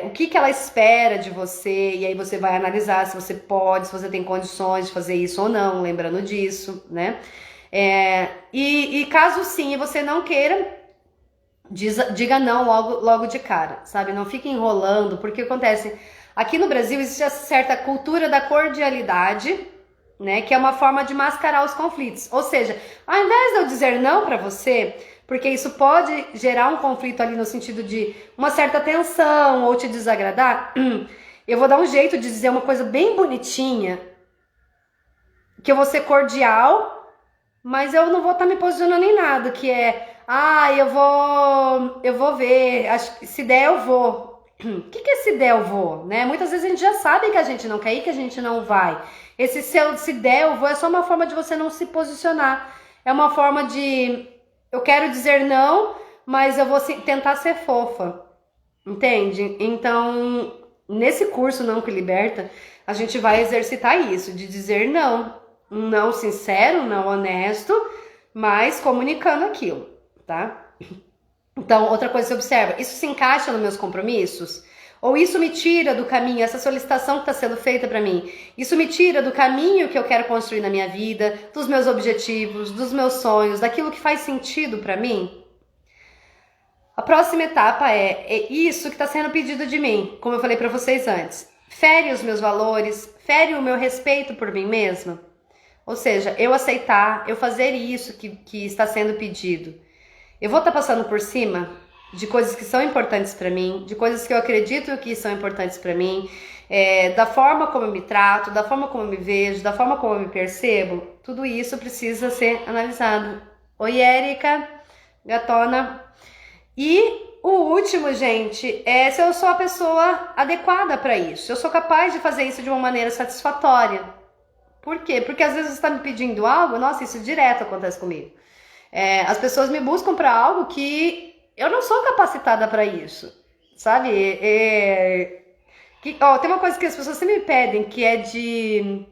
o que ela espera de você, e aí você vai analisar se você pode, se você tem condições de fazer isso ou não, lembrando disso, né? E caso sim você não queira, diga não logo de cara, sabe? Não fique enrolando, porque acontece, aqui no Brasil existe essa certa cultura da cordialidade, né, que é uma forma de mascarar os conflitos. Ou seja, ao invés de eu dizer não pra você, porque isso pode gerar um conflito ali no sentido de uma certa tensão ou te desagradar, eu vou dar um jeito de dizer uma coisa bem bonitinha, que eu vou ser cordial, mas eu não vou estar me posicionando em nada, que é, eu vou ver, acho que se der eu vou. O que é se der eu vou, né? Muitas vezes a gente já sabe que a gente não quer ir, que a gente não vai. Esse se der eu vou é só uma forma de você não se posicionar. É uma forma de, eu quero dizer não, mas eu vou tentar ser fofa. Entende? Então, nesse curso Não Que Liberta, a gente vai exercitar isso, de dizer não. Um não sincero, um não honesto, mas comunicando aquilo, tá? Então, outra coisa que você observa, isso se encaixa nos meus compromissos? Ou isso me tira do caminho, essa solicitação que está sendo feita para mim, isso me tira do caminho que eu quero construir na minha vida, dos meus objetivos, dos meus sonhos, daquilo que faz sentido para mim? A próxima etapa é isso que está sendo pedido de mim, como eu falei para vocês antes. Fere os meus valores, fere o meu respeito por mim mesma? Ou seja, eu aceitar, eu fazer isso que está sendo pedido. Eu vou estar passando por cima de coisas que são importantes para mim, de coisas que eu acredito que são importantes para mim, da forma como eu me trato, da forma como eu me vejo, da forma como eu me percebo. Tudo isso precisa ser analisado. Oi, Érica, gatona. E o último, gente, é se eu sou a pessoa adequada para isso. Se eu sou capaz de fazer isso de uma maneira satisfatória. Por quê? Porque às vezes você está me pedindo algo, nossa, isso direto acontece comigo. As pessoas me buscam para algo que eu não sou capacitada para isso, sabe? Tem uma coisa que as pessoas sempre me pedem, que é de...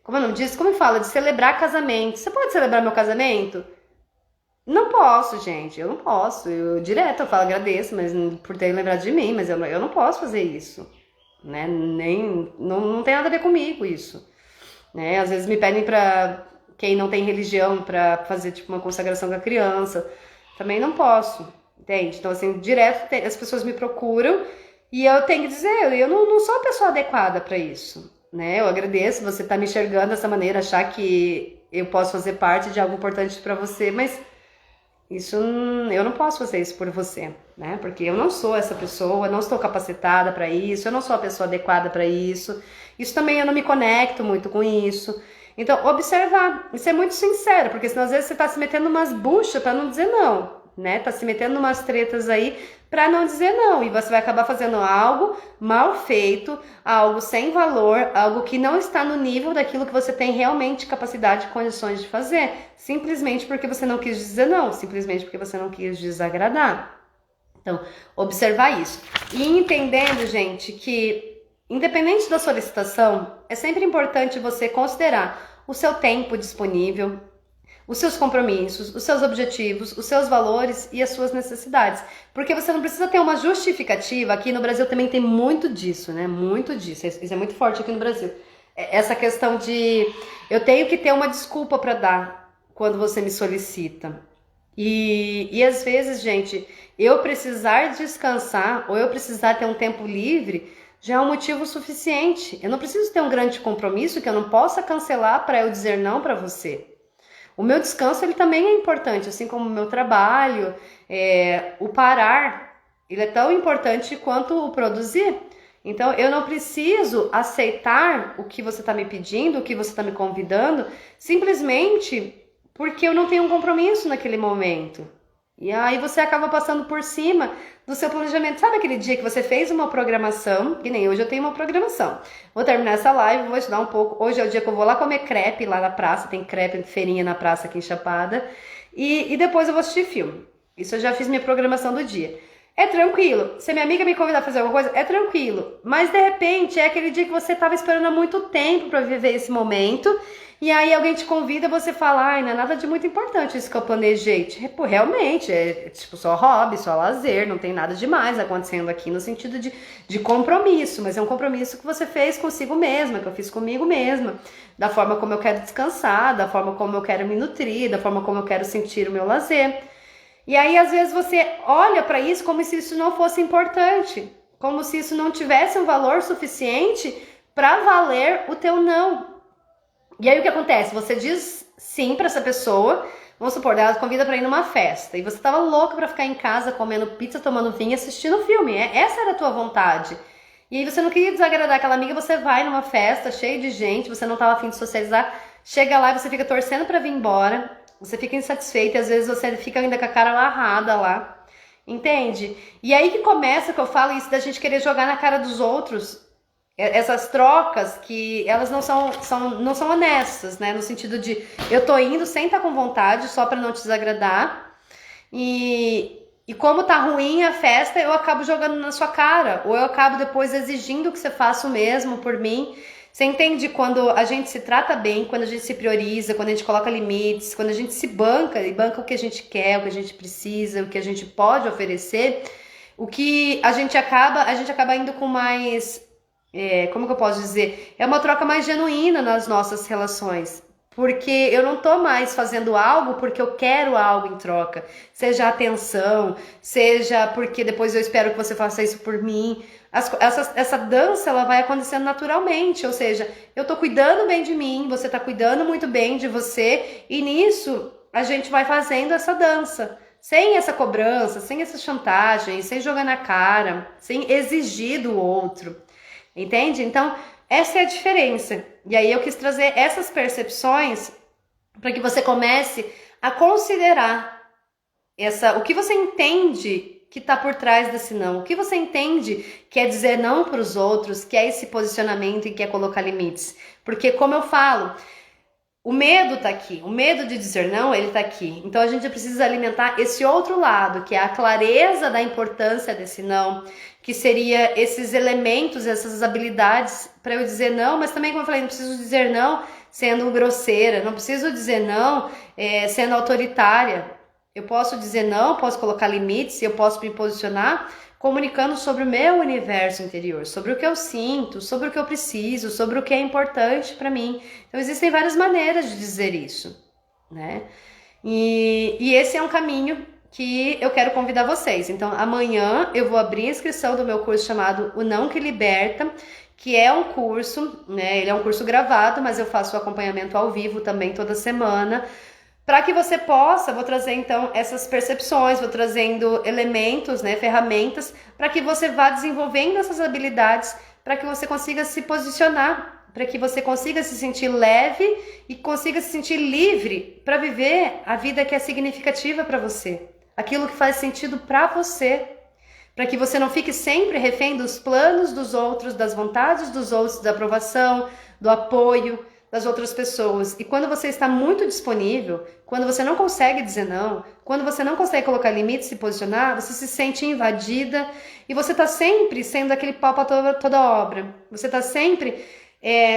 Como é o nome disso? Como fala? De celebrar casamento. Você pode celebrar meu casamento? Não posso, gente. Eu não posso. Direto eu falo, agradeço mas por ter lembrado de mim, mas eu não posso fazer isso. Né? Não tem nada a ver comigo isso. Né? Às vezes me pedem para... Quem não tem religião, para fazer tipo uma consagração com a criança, também não posso, entende? Então assim, direto as pessoas me procuram e eu tenho que dizer, eu não sou a pessoa adequada para isso, né? Eu agradeço você estar me enxergando dessa maneira, achar que eu posso fazer parte de algo importante para você, mas isso eu não posso fazer isso por você, né? Porque eu não sou essa pessoa, eu não estou capacitada para isso, eu não sou a pessoa adequada para isso. Isso também eu não me conecto muito com isso. Então, observar e ser muito sincero, porque senão às vezes você tá se metendo umas buchas para não dizer não, né? Tá se metendo em umas tretas aí para não dizer não. E você vai acabar fazendo algo mal feito, algo sem valor, algo que não está no nível daquilo que você tem realmente capacidade e condições de fazer. Simplesmente porque você não quis dizer não, simplesmente porque você não quis desagradar. Então, observar isso. E entendendo, gente, que independente da solicitação, é sempre importante você considerar o seu tempo disponível, os seus compromissos, os seus objetivos, os seus valores e as suas necessidades. Porque você não precisa ter uma justificativa. Aqui no Brasil também tem muito disso, né? Muito disso. Isso é muito forte aqui no Brasil. Essa questão de eu tenho que ter uma desculpa para dar quando você me solicita. E às vezes, gente, eu precisar descansar ou eu precisar ter um tempo livre já é um motivo suficiente. Eu não preciso ter um grande compromisso que eu não possa cancelar para eu dizer não para você. O meu descanso ele também é importante, assim como o meu trabalho, o parar, ele é tão importante quanto o produzir. Então eu não preciso aceitar o que você está me pedindo, o que você está me convidando, simplesmente porque eu não tenho um compromisso naquele momento. E aí você acaba passando por cima do seu planejamento. Sabe aquele dia que você fez uma programação, que nem hoje eu tenho uma programação. Vou terminar essa live, vou estudar um pouco. Hoje é o dia que eu vou lá comer crepe lá na praça, tem crepe, feirinha na praça aqui em Chapada. E depois eu vou assistir filme. Isso eu já fiz minha programação do dia. É tranquilo. Se minha amiga me convidar a fazer alguma coisa, é tranquilo. Mas de repente é aquele dia que você estava esperando há muito tempo para viver esse momento. E aí alguém te convida e você fala, ai, não é nada de muito importante isso que eu planejei. Tipo, realmente, é tipo só hobby, só lazer, não tem nada demais acontecendo aqui no sentido de compromisso, mas é um compromisso que você fez consigo mesma, que eu fiz comigo mesma, da forma como eu quero descansar, da forma como eu quero me nutrir, da forma como eu quero sentir o meu lazer. E aí, às vezes, você olha para isso como se isso não fosse importante, como se isso não tivesse um valor suficiente para valer o teu não. E aí o que acontece? Você diz sim para essa pessoa, vamos supor, ela convida para ir numa festa e você tava louca para ficar em casa comendo pizza, tomando vinho e assistindo filme. Essa era a tua vontade. E aí você não queria desagradar aquela amiga, você vai numa festa cheia de gente, você não tava afim de socializar, chega lá e você fica torcendo para vir embora, você fica insatisfeita e às vezes você fica ainda com a cara amarrada lá. Entende? E aí que começa que eu falo isso da gente querer jogar na cara dos outros essas trocas que elas não são honestas, né? No sentido de eu tô indo sem estar com vontade, só para não te desagradar. E como tá ruim a festa, eu acabo jogando na sua cara. Ou eu acabo depois exigindo que você faça o mesmo por mim. Você entende quando a gente se trata bem, quando a gente se prioriza, quando a gente coloca limites, quando a gente se banca, e banca o que a gente quer, o que a gente precisa, o que a gente pode oferecer, o que a gente acaba indo com mais... como que eu posso dizer? É uma troca mais genuína nas nossas relações. Porque eu não tô mais fazendo algo porque eu quero algo em troca. Seja atenção, seja porque depois eu espero que você faça isso por mim. Essa dança, ela vai acontecendo naturalmente. Ou seja, eu tô cuidando bem de mim, você tá cuidando muito bem de você. E nisso, a gente vai fazendo essa dança. Sem essa cobrança, sem essa chantagem, sem jogar na cara, sem exigir do outro. Entende? Então, essa é a diferença. E aí eu quis trazer essas percepções para que você comece a considerar o que você entende que está por trás desse não. O que você entende que é dizer não para os outros, que é esse posicionamento e que é colocar limites. Porque, como eu falo, o medo tá aqui. O medo de dizer não, ele tá aqui. Então, a gente precisa alimentar esse outro lado, que é a clareza da importância desse não, que seria esses elementos, essas habilidades para eu dizer não, mas também, como eu falei, não preciso dizer não sendo grosseira, não preciso dizer não sendo autoritária. Eu posso dizer não, posso colocar limites, eu posso me posicionar comunicando sobre o meu universo interior, sobre o que eu sinto, sobre o que eu preciso, sobre o que é importante para mim. Então, existem várias maneiras de dizer isso, né? E esse é um caminho que eu quero convidar vocês. Então, amanhã eu vou abrir a inscrição do meu curso chamado O Não Que Liberta, que é um curso, né? Ele é um curso gravado, mas eu faço o acompanhamento ao vivo também toda semana, para que você possa, vou trazer então essas percepções, vou trazendo elementos, né, ferramentas, para que você vá desenvolvendo essas habilidades, para que você consiga se posicionar, para que você consiga se sentir leve e consiga se sentir livre para viver a vida que é significativa para você. aquilo que faz sentido para você, para que você não fique sempre refém dos planos dos outros, das vontades dos outros, da aprovação, do apoio das outras pessoas. E quando você está muito disponível, quando você não consegue dizer não, quando você não consegue colocar limites, se posicionar, você se sente invadida e você está sempre sendo aquele pau para toda obra. Você está sempre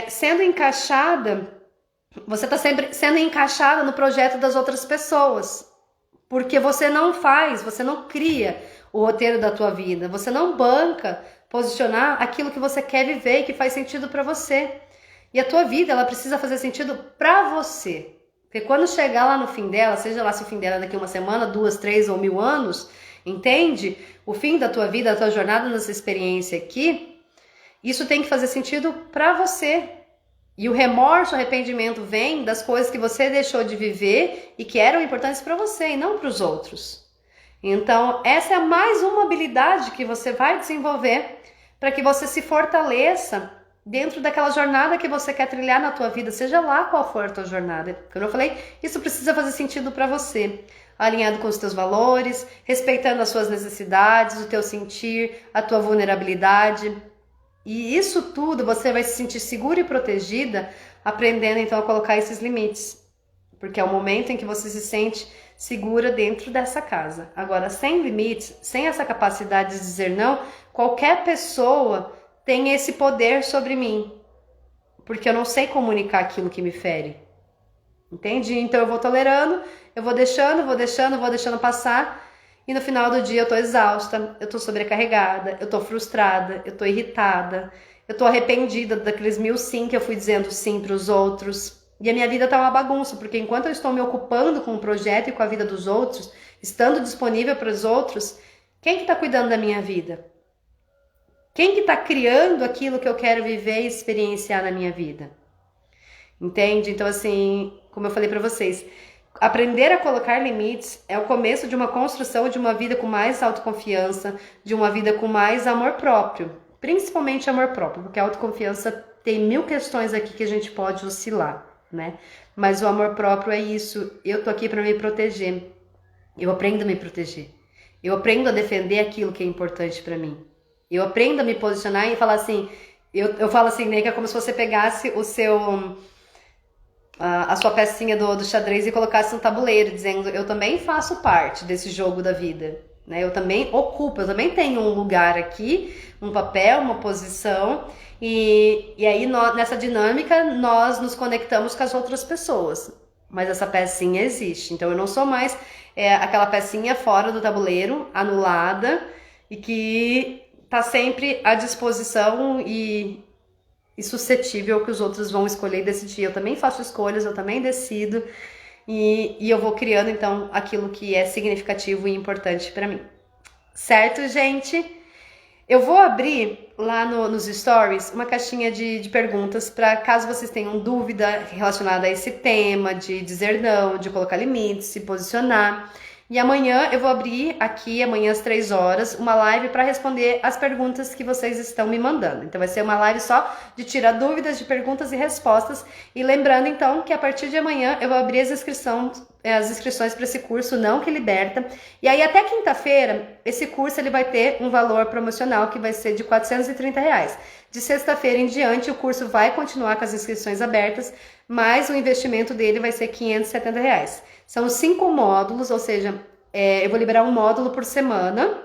sendo encaixada, você está sempre sendo encaixada no projeto das outras pessoas. Porque você não cria o roteiro da tua vida, você não banca posicionar aquilo que você quer viver e que faz sentido para você. E a tua vida, ela precisa fazer sentido pra você. Porque quando chegar lá no fim dela, seja lá se o fim dela é daqui uma semana, 2, 3 ou 1000 anos, entende? O fim da tua vida, a tua jornada nessa experiência aqui, isso tem que fazer sentido pra você. E o remorso, o arrependimento vem das coisas que você deixou de viver e que eram importantes pra você e não pros outros. Então, essa é mais uma habilidade que você vai desenvolver para que você se fortaleça dentro daquela jornada que você quer trilhar na tua vida, seja lá qual for a tua jornada. Como eu falei, isso precisa fazer sentido para você, alinhado com os teus valores, respeitando as suas necessidades, o teu sentir, a tua vulnerabilidade. E isso tudo você vai se sentir segura e protegida, aprendendo então a colocar esses limites. Porque é o momento em que você se sente segura dentro dessa casa. Agora, sem limites, sem essa capacidade de dizer não, qualquer pessoa tem esse poder sobre mim, porque eu não sei comunicar aquilo que me fere, entende? Então eu vou tolerando, eu vou deixando passar, e no final do dia eu tô exausta, eu tô sobrecarregada, eu tô frustrada, eu tô irritada, eu tô arrependida daqueles 1000 sim que eu fui dizendo sim pros outros, e a minha vida tá uma bagunça, porque enquanto eu estou me ocupando com o projeto e com a vida dos outros, estando disponível para os outros, quem que tá cuidando da minha vida? Quem que tá criando aquilo que eu quero viver e experienciar na minha vida? Entende? Então, assim, como eu falei pra vocês, aprender a colocar limites é o começo de uma construção de uma vida com mais autoconfiança, de uma vida com mais amor próprio. Principalmente amor próprio, porque a autoconfiança tem 1000 questões aqui que a gente pode oscilar, né? Mas o amor próprio é isso. Eu tô aqui pra me proteger. Eu aprendo a me proteger. Eu aprendo a defender aquilo que é importante pra mim. Eu aprendo a me posicionar e falar assim, eu falo assim, né, que é como se você pegasse a sua pecinha do xadrez e colocasse no tabuleiro, dizendo, eu também faço parte desse jogo da vida, né? Eu também ocupo, eu também tenho um lugar aqui, um papel, uma posição, e aí nessa dinâmica nós nos conectamos com as outras pessoas, mas essa pecinha existe, então eu não sou mais aquela pecinha fora do tabuleiro, anulada, e que tá sempre à disposição e suscetível ao que os outros vão escolher e decidir. Eu também faço escolhas, eu também decido e eu vou criando então aquilo que é significativo e importante para mim. Certo, gente? Eu vou abrir lá nos stories uma caixinha de perguntas para caso vocês tenham dúvida relacionada a esse tema de dizer não, de colocar limites, se posicionar. E amanhã eu vou abrir aqui, amanhã às 3 horas, uma live para responder as perguntas que vocês estão me mandando. Então vai ser uma live só de tirar dúvidas de perguntas e respostas. E lembrando então que a partir de amanhã eu vou abrir as inscrições para esse curso Não Que Liberta. E aí até quinta-feira, esse curso ele vai ter um valor promocional que vai ser de R$430. De sexta-feira em diante o curso vai continuar com as inscrições abertas, mas o investimento dele vai ser R$570. São 5 módulos, ou seja, eu vou liberar um módulo por semana,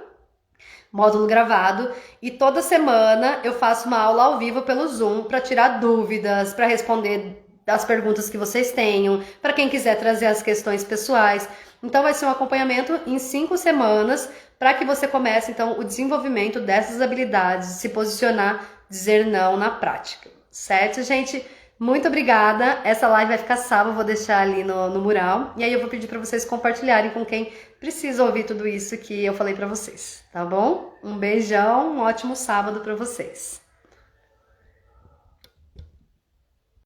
módulo gravado, e toda semana eu faço uma aula ao vivo pelo Zoom para tirar dúvidas, para responder as perguntas que vocês tenham, para quem quiser trazer as questões pessoais. Então vai ser um acompanhamento em 5 semanas para que você comece então o desenvolvimento dessas habilidades, de se posicionar, dizer não na prática. Certo, gente? Muito obrigada, essa live vai ficar salva, eu vou deixar ali no mural, e aí eu vou pedir para vocês compartilharem com quem precisa ouvir tudo isso que eu falei para vocês, tá bom? Um beijão, um ótimo sábado para vocês.